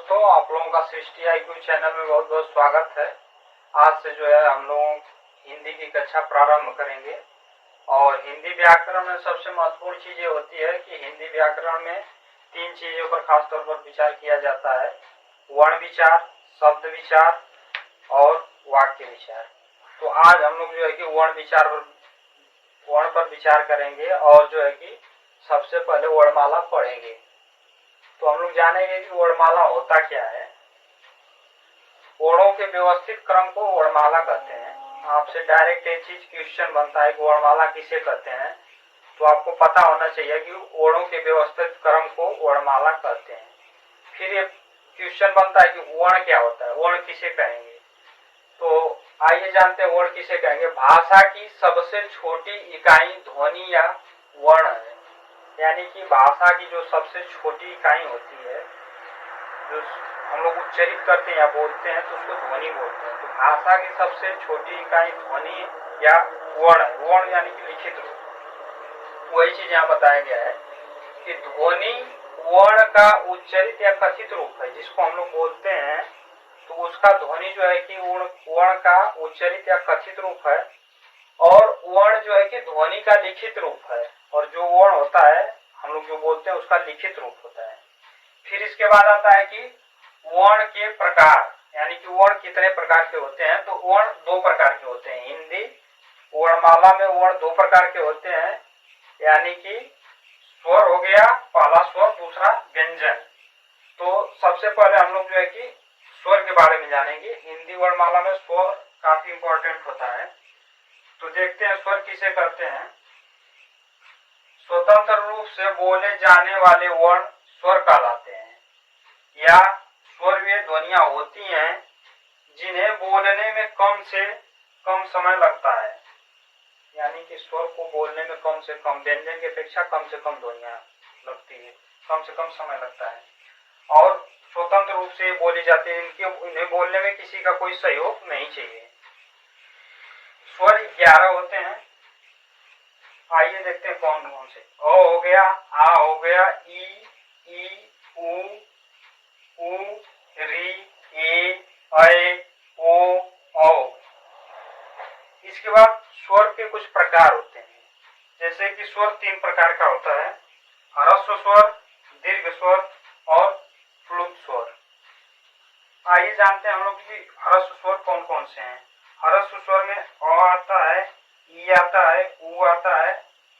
दोस्तों, आप लोगों का सृष्टि IQ चैनल में बहुत बहुत स्वागत है। आज से जो है हम लोग हिंदी की कक्षा प्रारंभ करेंगे और हिंदी व्याकरण में सबसे महत्वपूर्ण चीज़ ये होती है कि हिंदी व्याकरण में तीन चीज़ों पर खास तौर पर विचार किया जाता है: वर्ण विचार, शब्द विचार और वाक्य विचार। तो आज हम लोग जो है कि वर्ण पर विचार करेंगे और जो है कि सबसे पहले वर्णमाला पढ़ेंगे। तो हम लोग जानेंगे कि वर्णमाला होता क्या है। वर्णों के व्यवस्थित क्रम को वर्णमाला कहते हैं। आपसे डायरेक्ट ये चीज क्वेश्चन बनता है कि वर्णमाला किसे कहते हैं, तो आपको पता होना चाहिए कि वर्णों के व्यवस्थित क्रम को वर्णमाला कहते हैं। फिर ये क्वेश्चन बनता है कि वर्ण क्या होता है, वर्ण किसे कहेंगे। तो आइए जानते हैं वर्ण किसे कहेंगे। भाषा की सबसे छोटी इकाई ध्वनि या वर्ण है, यानी कि भाषा की जो सबसे छोटी इकाई होती है, जो हम लोग उच्चरित करते हैं या बोलते हैं, तो उसको ध्वनि बोलते हैं। तो भाषा की सबसे छोटी इकाई ध्वनि या वर्ण है। वर्ण यानी कि लिखित रूप। वही चीज यहाँ बताया गया है कि ध्वनि वर्ण का उच्चरित या कथित रूप है, जिसको हम लोग बोलते हैं। तो उसका ध्वनि जो है कि वर्ण का उच्चरित या कथित रूप है, और वर्ण जो है कि ध्वनि का लिखित रूप है, और जो वर्ण होता है हम लोग जो बोलते हैं उसका लिखित रूप होता है। फिर इसके बाद आता है कि वर्ण के प्रकार, यानी कि वर्ण कितने प्रकार के होते हैं। तो वर्ण दो प्रकार के होते हैं। हिंदी वर्णमाला में वर्ण दो प्रकार के होते हैं, यानी कि स्वर हो गया, पहला स्वर, दूसरा व्यंजन। तो सबसे पहले हम लोग जो है कि स्वर के बारे में जानेंगे। हिंदी वर्णमाला में स्वर काफी इंपॉर्टेंट होता है। तो देखते हैं स्वर किसे कहते हैं। स्वतंत्र रूप से बोले जाने वाले वर्ण स्वर कहलाते हैं, या स्वर वे ध्वनियां होती हैं जिन्हें बोलने में कम से कम समय लगता है, यानी कि स्वर को बोलने में कम से कम, व्यंजन की अपेक्षा कम से कम ध्वनियां लगती है, कम से कम समय लगता है, और स्वतंत्र रूप से बोली जाती है। इन्हें बोलने में किसी का कोई सहयोग नहीं चाहिए। स्वर 11 होते हैं। आइए देखते हैं कौन कौन से। अ हो गया, आ हो गया, ई, उ, री, ए, ओ, औ। इसके बाद स्वर के कुछ प्रकार होते हैं, जैसे कि स्वर तीन प्रकार का होता है: ह्रस्व स्वर, दीर्घ स्वर और प्लुत स्वर। आइए जानते हैं हम लोग कि ह्रस्व स्वर कौन कौन से हैं। ह्रस्व स्वर में अ आता है, ई आता है, उ आता है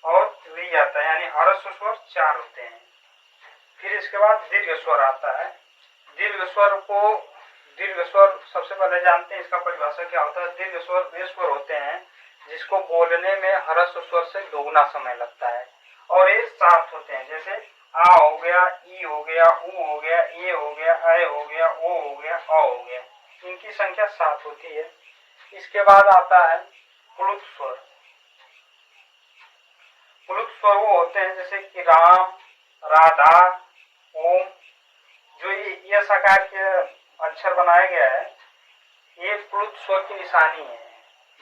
और री आता है, यानी ह्रस्व स्वर 4 होते हैं। फिर इसके बाद दीर्घ स्वर आता है। दीर्घ स्वर सबसे पहले जानते हैं इसका परिभाषा क्या होता है। दीर्घ स्वर वे स्वर होते हैं जिसको बोलने में ह्रस्व स्वर से दोगुना समय लगता है, और ये 7 होते हैं। जैसे आ हो गया, ई हो गया, उ हो गया, ए हो गया, ऐ हो गया, ओ हो गया, औ हो गया। इनकी संख्या 7 होती है। इसके बाद आता है प्लुत स्वर। प्लुत स्वर वो होते हैं जैसे कि राम, राधा, ओम। जो ये सकार के अक्षर बनाया गया है, ये प्लुत स्वर की निशानी है।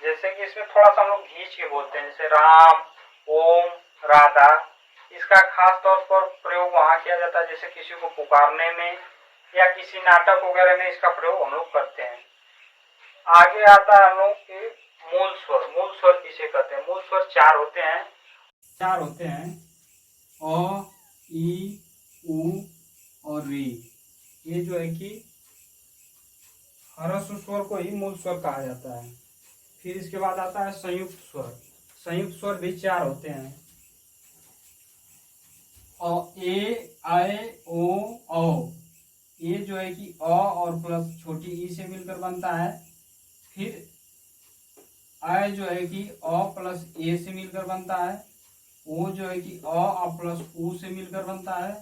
जैसे कि इसमें थोड़ा सा हम लोग खींच के बोलते हैं, जैसे राम, ओम, राधा। इसका खास तौर पर प्रयोग वहां किया जाता है जैसे किसी को पुकारने में या किसी नाटक वगैरह में इसका प्रयोग हम लोग करते हैं। आगे आता है हम लोग की मूल स्वर। मूल स्वर किसे कहते हैं। मूल स्वर 4 होते हैं। अ, ई, उ और री। ये जो है कि ह्रस्व स्वर को ही मूल स्वर कहा जाता है। फिर इसके बाद आता है संयुक्त स्वर। संयुक्त स्वर भी 4 होते हैं। ए, ऐ, ओ, औ। ये जो है कि अ और प्लस छोटी ई से मिलकर बनता है। फिर ऐ जो है कि अ प्लस ए से मिलकर बनता है। ओ जो है कि अ प्लस उ से मिलकर बनता है।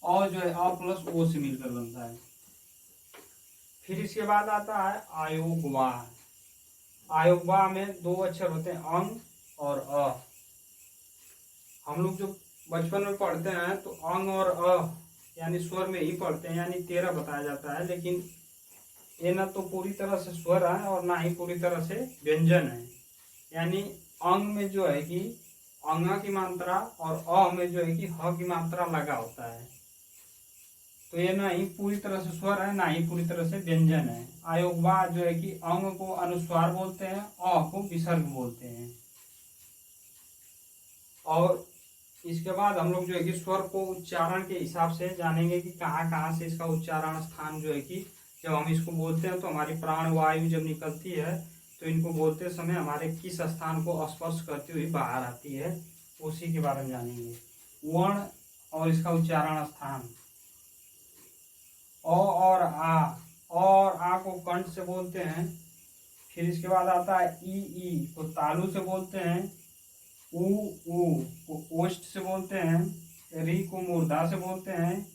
औ जो है अ प्लस ओ से मिलकर बनता है। फिर इसके बाद आता है आयोगवाह। आयोगवाह में 2 अक्षर होते हैं, अंग और अ। हम लोग जो बचपन में पढ़ते हैं तो अंग और अ यानी स्वर में ही पढ़ते हैं, यानी 13 बताया जाता है। लेकिन ये ना तो पूरी तरह से स्वर है और ना ही पूरी तरह से व्यंजन है। यानी अंग में जो है कि अंग की मात्रा और अ में जो है कि ह की मात्रा लगा होता है। तो ये ना ही पूरी तरह से स्वर है, ना ही पूरी तरह से व्यंजन है। अयोगवा जो है कि अंग को अनुस्वार बोलते हैं, अ को विसर्ग बोलते हैं। और इसके बाद हम लोग जो है कि स्वर को उच्चारण के हिसाब से जानेंगे कि कहाँ कहाँ से इसका उच्चारण स्थान जो है कि जब हम इसको बोलते हैं तो हमारी प्राण वायु जब निकलती है तो इनको बोलते समय हमारे किस स्थान को स्पर्श करती हुई बाहर आती है, उसी के बारे में जानेंगे। वर्ण और इसका उच्चारण स्थान। अ और आ को कंठ से बोलते हैं। फिर इसके बाद आता है ई को तालु से बोलते हैं। उ को ओष्ठ से बोलते हैं। री को मूर्धा से बोलते हैं।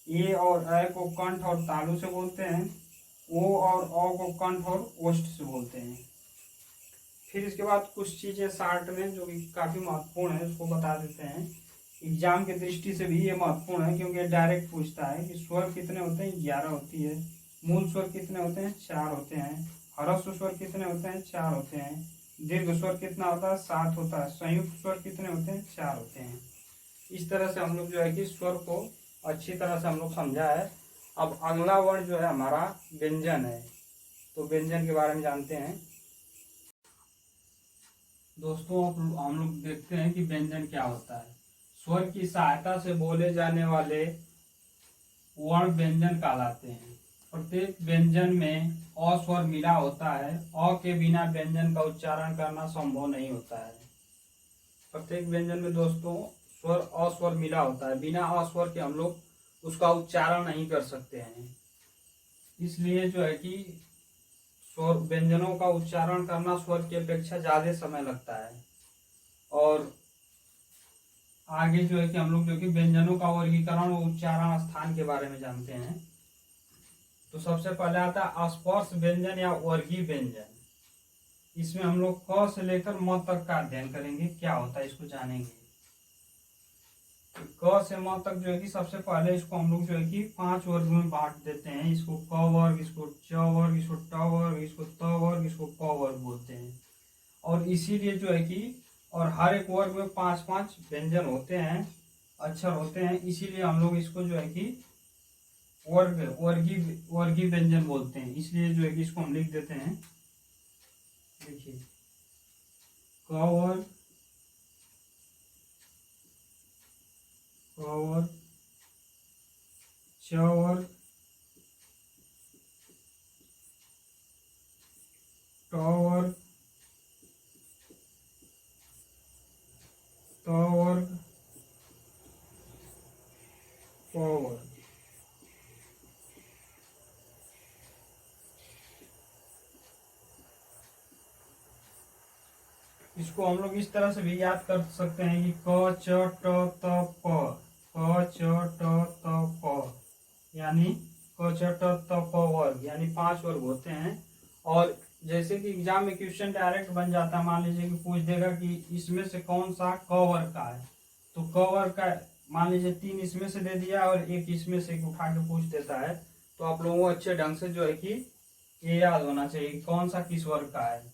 ए और अ को कंठ और तालु से बोलते हैं। ओ और अ को कंठ और ओष्ठ से बोलते हैं। फिर इसके बाद कुछ चीजें शार्ट में जो कि काफी महत्वपूर्ण है उसको बता देते हैं। एग्जाम की दृष्टि से भी ये महत्वपूर्ण है क्योंकि डायरेक्ट पूछता है कि स्वर कितने होते हैं, 11 होती है। मूल स्वर कितने होते हैं, 4 होते हैं। ह्रस्व स्वर कितने होते हैं, 4 होते हैं। दीर्घ स्वर कितना होता है, 7 होता है। संयुक्त स्वर कितने होते हैं, 4 होते हैं। इस तरह से हम लोग जो है कि स्वर को अच्छी तरह से हम लोग समझा है। अब अगला वर्ण जो है हमारा व्यंजन है, तो व्यंजन के बारे में जानते हैं। दोस्तों हम लोग देखते हैं कि व्यंजन क्या होता है। स्वर की सहायता से बोले जाने वाले वर्ण व्यंजन कहलाते हैं। प्रत्येक व्यंजन में अ स्वर मिला होता है। अ के बिना व्यंजन का उच्चारण करना संभव नहीं होता है। प्रत्येक व्यंजन में दोस्तों स्वर अस्वर मिला होता है। बिना अस्वर के हम लोग उसका उच्चारण नहीं कर सकते हैं। इसलिए जो है कि स्वर व्यंजनों का उच्चारण करना स्वर की अपेक्षा ज्यादा समय लगता है। और आगे जो है कि हम लोग जो कि व्यंजनों का वर्गीकरण और उच्चारण स्थान के बारे में जानते हैं। तो सबसे पहले आता है स्पर्श व्यंजन या वर्गीय व्यंजन। इसमें हम लोग क से लेकर म तक का अध्ययन करेंगे, क्या होता है इसको जानेंगे। क से म तक जो है कि सबसे पहले इसको हम लोग जो है कि 5 वर्ग में बांट देते हैं। इसको क वर्ग, इसको च वर्ग, इसको ट वर्ग, इसको त वर्ग, इसको प वर्ग बोलते हैं। और इसीलिए जो है कि और हर एक वर्ग में 5-5 व्यंजन होते हैं, अक्षर होते हैं। इसीलिए हम लोग इसको जो है कि वर्गीय व्यंजन बोलते हैं। इसलिए जो है कि इसको हम लिख देते हैं। देखिए क वर्ग, क वर्ग, च वर्ग, ट वर्ग, त वर्ग, प वर्ग। इसको हम लोग इस तरह से भी याद कर सकते हैं कि क च ट त प, क च ट त प, यानी क च ट त प वर्ग, यानी 5 वर्ग होते हैं। और जैसे कि एग्जाम में क्वेश्चन डायरेक्ट बन जाता है, मान लीजिए कि पूछ देगा कि इसमें से कौन सा क वर्ग का है, तो क वर्ग का मान लीजिए 3 इसमें से दे दिया और 1 इसमें से उठा के पूछ देता है, तो आप लोगों को अच्छे ढंग से जो है कि ये याद होना चाहिए कौन सा किस वर्ग का है।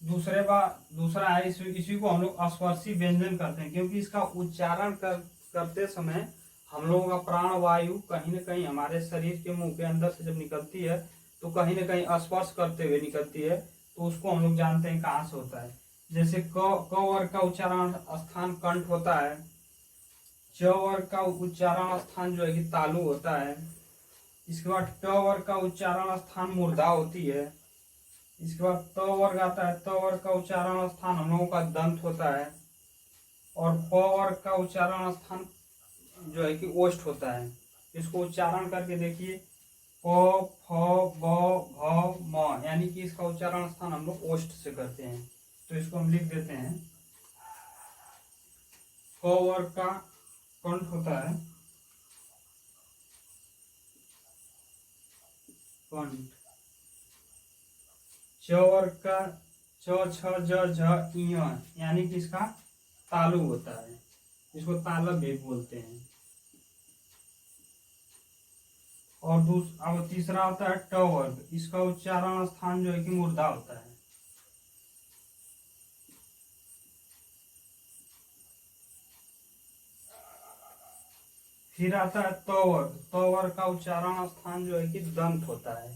दूसरा है इसी को हम लोग स्पर्शी व्यंजन करते हैं, क्योंकि इसका उच्चारण करते समय हम लोगों का प्राण वायु कहीं न कहीं हमारे शरीर के मुंह के अंदर से जब निकलती है तो कहीं न कहीं स्पर्श करते हुए निकलती है, तो उसको हम लोग जानते हैं कहाँ से होता है। जैसे क वर्ग का उच्चारण स्थान कंठ होता है। च वर्ग का उच्चारण स्थान जो है कि तालु होता है। इसके बाद ट वर्ग का उच्चारण स्थान मूर्धा होती है। इसके बाद त वर्ग आता है। त वर्ग का उच्चारण स्थान हम लोगों का दंत होता है। और प वर्ग का उच्चारण स्थान जो है कि ओष्ठ होता है। इसको उच्चारण करके देखिए, प फ ब भ म, यानी कि इसका उच्चारण स्थान हम लोग ओष्ठ से करते हैं। तो इसको हम लिख देते हैं। क वर्ग का कंठ होता है, कंठ। च वर्ग का च छ ज झ इ, यानी कि इसका तालु होता है। इसको तालब भी बोलते हैं। और अब तीसरा होता है ट वर्ग। इसका उच्चारण स्थान जो है कि मूर्धा होता है। फिर आता है त वर्ग। त वर्ग का उच्चारण स्थान जो है कि दंत होता है।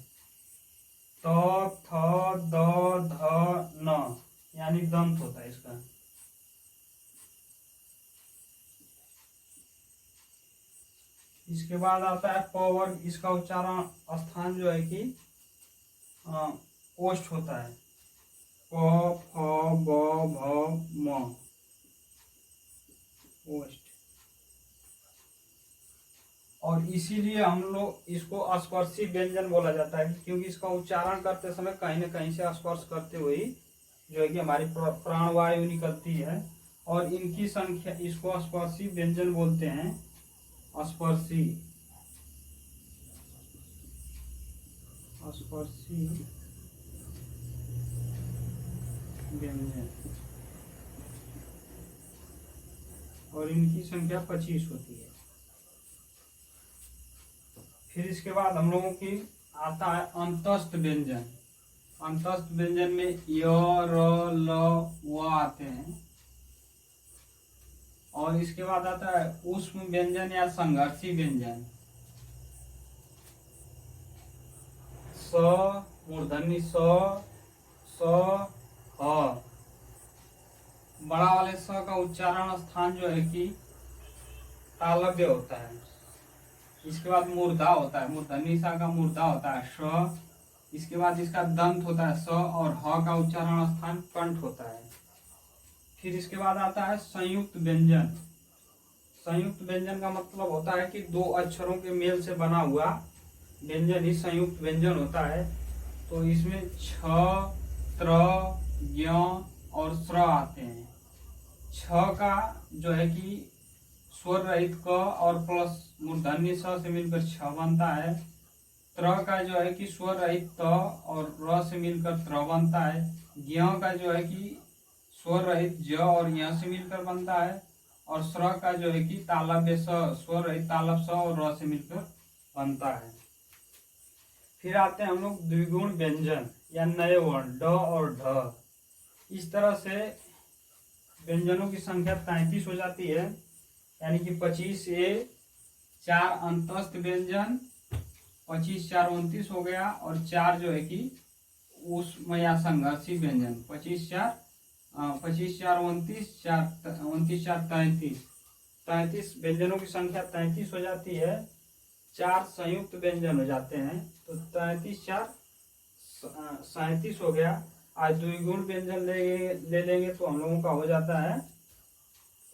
त, थ, द, ध, न, यानी दंत होता है इसका। इसके बाद आता है प वर्ग। इसका उच्चारण स्थान जो है कि ओष्ठ होता है। प, फ, ब, भ, म, ओष्ठ। और इसीलिए हम लोग इसको स्पर्शी व्यंजन बोला जाता है, क्योंकि इसका उच्चारण करते समय कहीं न कहीं से स्पर्श करते हुए जो है कि हमारी प्राणवायु निकलती है। और इनकी संख्या, इसको स्पर्शी व्यंजन बोलते हैं। स्पर्शी स्पर्शी व्यंजन, और इनकी संख्या 25 होती है। फिर इसके बाद हम लोगों की आता है अंतस्थ व्यंजन। अंतस्थ व्यंजन में य, र, ल, व आते हैं। और इसके बाद आता है ऊष्म व्यंजन या संघर्षी व्यंजन। स, मूर्धन्य स, ह। बड़ा वाले स का उच्चारण स्थान जो है कि तालव्य होता है। इसके बाद मूर्धा होता है, मूर्धन्य सा का मूर्धा होता है श। इसके बाद इसका दंत होता है स, और ह का उच्चारण स्थान कंठ होता है। फिर इसके बाद आता है संयुक्त व्यंजन। संयुक्त व्यंजन का मतलब होता है कि दो अक्षरों के मेल से बना हुआ व्यंजन ही संयुक्त व्यंजन होता है। तो इसमें छ, त्र, ज्ञ और स्र आते हैं। छ का जो है कि स्वर रहित क और प्लस मूर्धन्य स से मिलकर छ बनता है। त्र का जो है कि स्वर रहित त और र से मिलकर त्र बनता है। ज्ञ का जो है कि स्वर रहित ज और य से मिलकर बनता है। और स्र का जो है कि तालव्य स, स्वर रहित तालव्य स और र से मिलकर बनता है। फिर आते हैं हम लोग द्विगुण व्यंजन या नए वर्ण ड और ढ। इस तरह से व्यंजनों की संख्या 33 हो जाती है, यानी कि 25 ए 4 अंतस्थ व्यंजन, 25 4 29 हो गया, और 4 जो है कि ऊष्म या संघर्षी व्यंजन। 25 4 29, 4 29 4 33, 33 व्यंजनों की संख्या 33 हो जाती है। 4 संयुक्त व्यंजन हो जाते हैं, तो 33 4 37 हो गया। आज द्विगुण व्यंजन ले लेंगे तो हम लोगों का हो जाता है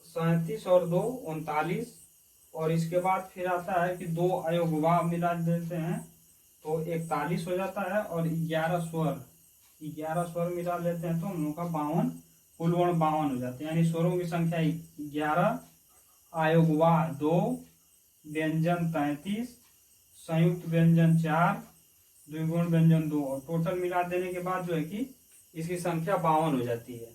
37 और 2 39। और इसके बाद फिर आता है कि 2 अयोगवा मिला देते हैं तो 41 हो जाता है। और 11 स्वर मिला लेते हैं तो हम लोग का 52, कुल वर्ण 52 हो जाते हैं। यानी स्वरों की संख्या 11, अयोगवा 2, व्यंजन 33, संयुक्त व्यंजन 4, द्विगुण व्यंजन 2, और टोटल मिला देने के बाद जो है कि इसकी संख्या 52 हो जाती है।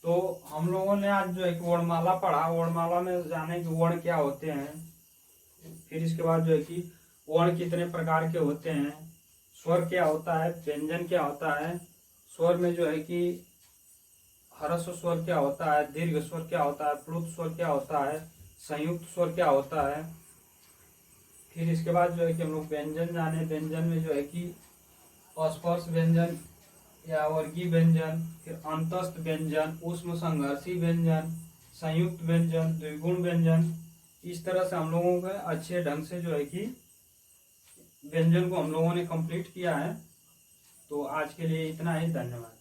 तो हम लोगों ने आज जो है कि वर्णमाला पढ़ा। वर्णमाला में जाने कि वर्ण क्या होते हैं, फिर इसके बाद जो है कि वर्ण कितने प्रकार के होते हैं, स्वर क्या होता है, व्यंजन क्या होता है, स्वर में जो है कि ह्रस्व स्वर क्या होता है, दीर्घ स्वर क्या होता है, प्लुत स्वर क्या होता है, संयुक्त स्वर क्या होता है। फिर इसके बाद जो है कि हम लोग व्यंजन जाने। व्यंजन में जो है कि स्पर्श व्यंजन या वर्गीय व्यंजन, फिर अंतस्थ व्यंजन, ऊष्म संघर्षी व्यंजन, संयुक्त व्यंजन, द्विगुण व्यंजन। इस तरह से हम लोगों को अच्छे ढंग से जो है कि व्यंजन को हम लोगों ने कंप्लीट किया है। तो आज के लिए इतना ही, धन्यवाद।